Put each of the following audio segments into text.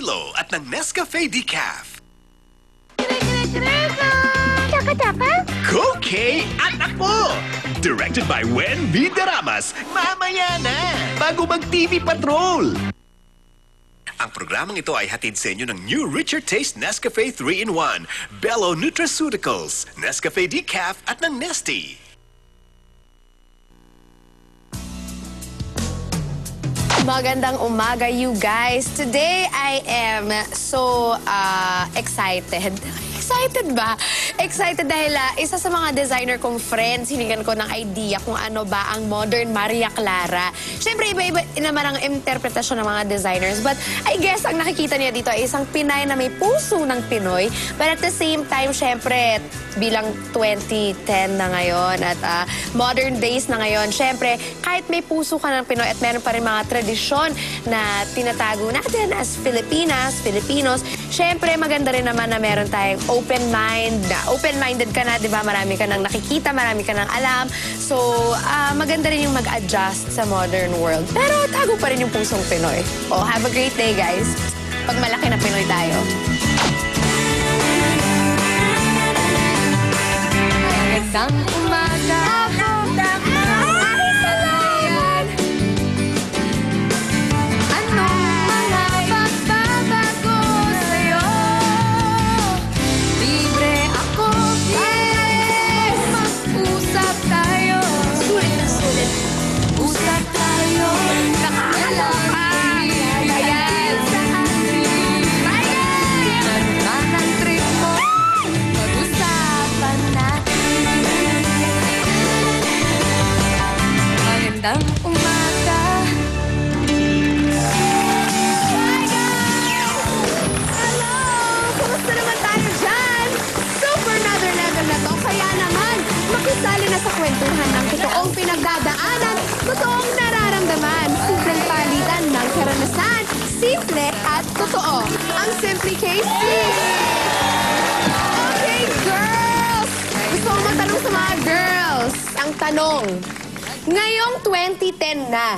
Milo at ng Nescafe Decaf. Taka-taka? Cookie, anak mo! Directed by Wen V. Daramas. Mamaya na, bago mag-TV Patrol. Ang programang ito ay hatid sa inyo ng new richer taste Nescafe 3-in-1, Bello Nutraceuticals, Nescafe Decaf at ng Nestea. Magandang umaga, you guys. Today, I am so excited. Excited ba? Excited dahil isa sa mga designer kong friends, hiningan ko ng idea kung ano ba ang modern Maria Clara. Siyempre, iba-iba naman ang interpretasyon ng mga designers. But I guess ang nakikita niya dito ay isang Pinay na may puso ng Pinoy. But at the same time, siyempre, bilang 2010 na ngayon at modern days na ngayon, siyempre, kahit may puso ka ng Pinoy at meron pa rin mga tradisyon na tinatago natin as Filipinas, Filipinos, siyempre, maganda rin naman na meron tayong open mind. Open-minded ka na, di ba? Marami ka nang nakikita, marami ka nang alam. So, maganda rin yung mag-adjust sa modern world. Pero tago pa rin yung pusong Pinoy. Oh, have a great day, guys. Pag malaki na Pinoy tayo. Isang umaga. Magandang umaga. Hi guys! Hello! Kumusta naman tayo dyan? Super another level na to. Kaya naman, makisali na sa kwentuhan ng totoong pinagdadaanan, totoong nararamdaman, simpleng palitan ng karanasan, simple at totoo. Ang Simply Casey! Okay, girls! Gusto kong magtanong sa mga girls. Ang tanong, ngayong 2010 na,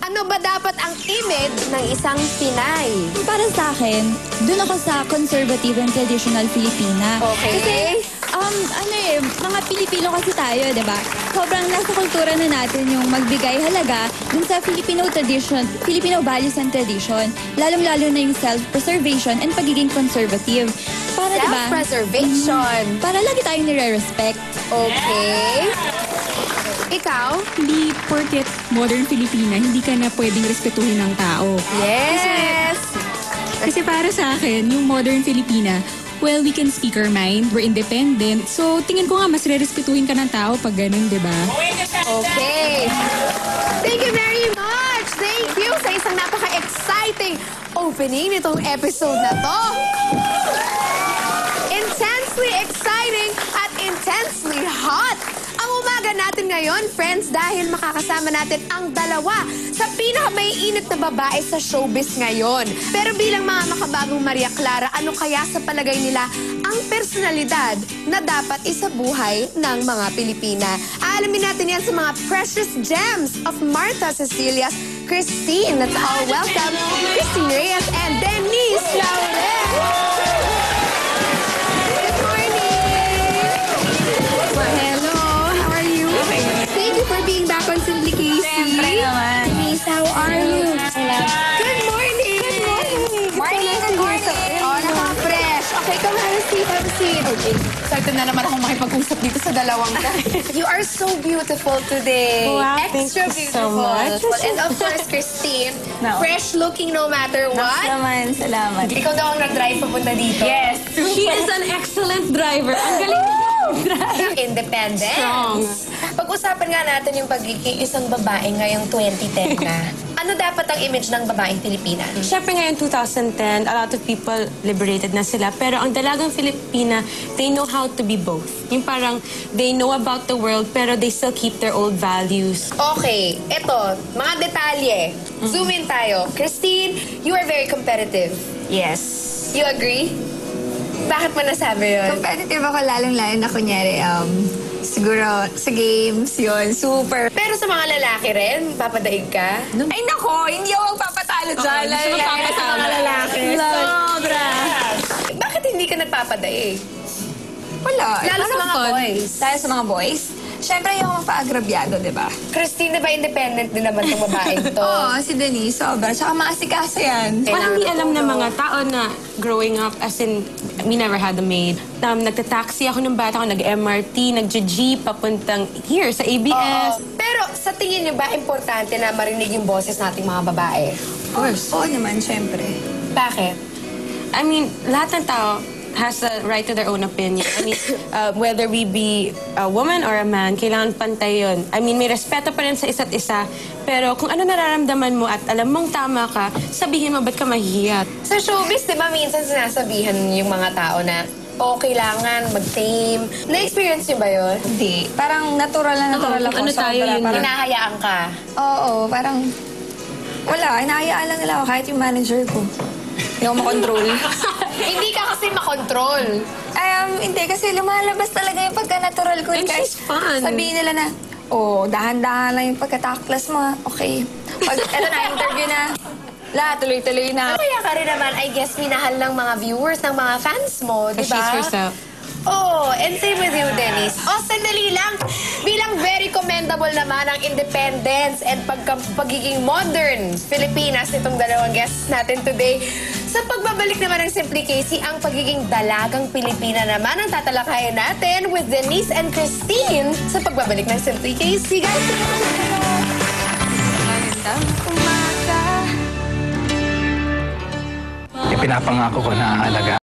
ano ba dapat ang image ng isang Pinay? Para sa akin, doon ako sa conservative and traditional Filipina. Okay. Kasi, mga Pilipino kasi tayo, di ba? Sobrang nasa kultura na natin yung magbigay halaga dun sa Filipino tradition, Filipino values and tradition, lalong-lalo na yung self-preservation and pagiging conservative. Para, di ba? Self-preservation. Para lagi tayong nire-respect. Okay. Ikaw? Hindi porket modern Filipina, hindi ka na pwedeng respetuhin ng tao. Yes! Kasi para sa akin, yung modern Filipina, well, we can speak our mind, we're independent. So, tingin ko nga, mas re-respetuhin ka ng tao pag ganun, di ba? Okay. Thank you very much! Thank you sa isang napaka-exciting opening nitong episode na to. Intensely exciting at intensely hot ang umaga natin ngayon, friends, dahil makakasama natin ang dalawa sa pinaka-maiinit na babae sa showbiz ngayon. Pero bilang mga makabagong Maria Clara, ano kaya sa palagay nila ang personalidad na dapat isabuhay ng mga Pilipina? Aalamin natin yan sa mga precious gems of Martha Cecilia's Christine. Let's all welcome Christine Reyes and Denise Laurel. Being back on Simply Casey. Siyempre naman. Denise, how are you? Good morning! Good morning! Good morning! Oh, naka-fresh. Okay, come have a seat, have a seat. Okay. Excited na naman akong makipag-usap dito sa dalawang You are so beautiful today. Wow, Extra thank you beautiful. so much. And of course, Christine, No. fresh looking no matter what. Naman, salamat. Ikaw daw ang nag-drive papunta dito. Yes. She is an excellent driver. Ang galing niya mag-drive. Independent. Strong. Pag-usapan nga natin yung pagiging isang babae ngayong 2010 na. Ano dapat ang image ng babaeng Pilipina? Siyempre ngayon 2010, a lot of people liberated na sila. Pero ang dalagang Filipina, they know how to be both. Yung parang they know about the world pero they still keep their old values. Okay, eto, mga detalye. Zoom in tayo. Christine, you are very competitive. Yes. You agree? Bakit mo nasabi yun? Competitive ako lalong-lalo na kunyari, siguro sa games, yun, super. Pero sa mga lalaki rin, papadaig ka? Ay nako, hindi ako magpapatalo dyan. Gusto magpapatalo. Sa mga lalaki. So, kayo nagpapadaig. Wala. Lalo sa Parang mga fun. boys. Dahil sa mga boys. Siyempre, yung mapaagrabyado, di ba? Christine, di ba independent din naman itong babaeng to? Oo, si Denise, sobra. Tsaka maasikaso yan. Parang hindi alam ng mga tao na growing up, as in, we never had a maid. Nagta-taxi ako ng bata ako, nag-MRT, nag-jeep, papuntang here sa ABS. Pero sa tingin niyo ba importante na marinig yung boses nating mga babae? Of course. Oo naman, siyempre. Bakit? I mean, lahat ng tao has a right to their own opinion. I mean, whether we be a woman or a man, kailangan pantay yun. I mean, may respeto pa rin sa isa't isa. Pero kung ano nararamdaman mo at alam mong tama ka, sabihin mo, ba't ka mahihiyat? Sa showbiz, di ba minsan sinasabihan yung mga tao na kailangan mag-tame. Na-experience niyo ba yun? Hindi. Parang natural na natural ako. ano tayo sobra. yun? Parang, Hinahayaan ka. oo, parang... Wala, hinahayaan lang nila ako kahit yung manager ko. Hindi ako makontrol. Hindi ka kasi makontrol. Hindi, kasi lumalabas talaga yung pagka-natural ko. And Kahit she's fun. sabihin nila na, dahan-dahan lang yung pagkataklas mo. Okay. Pag, eto na, interview na. Tuloy-tuloy na. Kaya ka rin naman, I guess, minahal ng mga viewers, ng mga fans mo, di ba? She's herself. Oh, and same with you, Dennis. Sandali lang. Bilang very commendable naman ang independence and pagiging modern Filipinas nitong dalawang guests natin today. Sa pagbabalik naman ng Simply Casey, ang pagiging dalagang Pilipina naman ang tatalakayin natin with Denise and Christine sa pagbabalik ng Simply Casey. Guys, Magandang umaga. Ipinapangako ko na aalagaan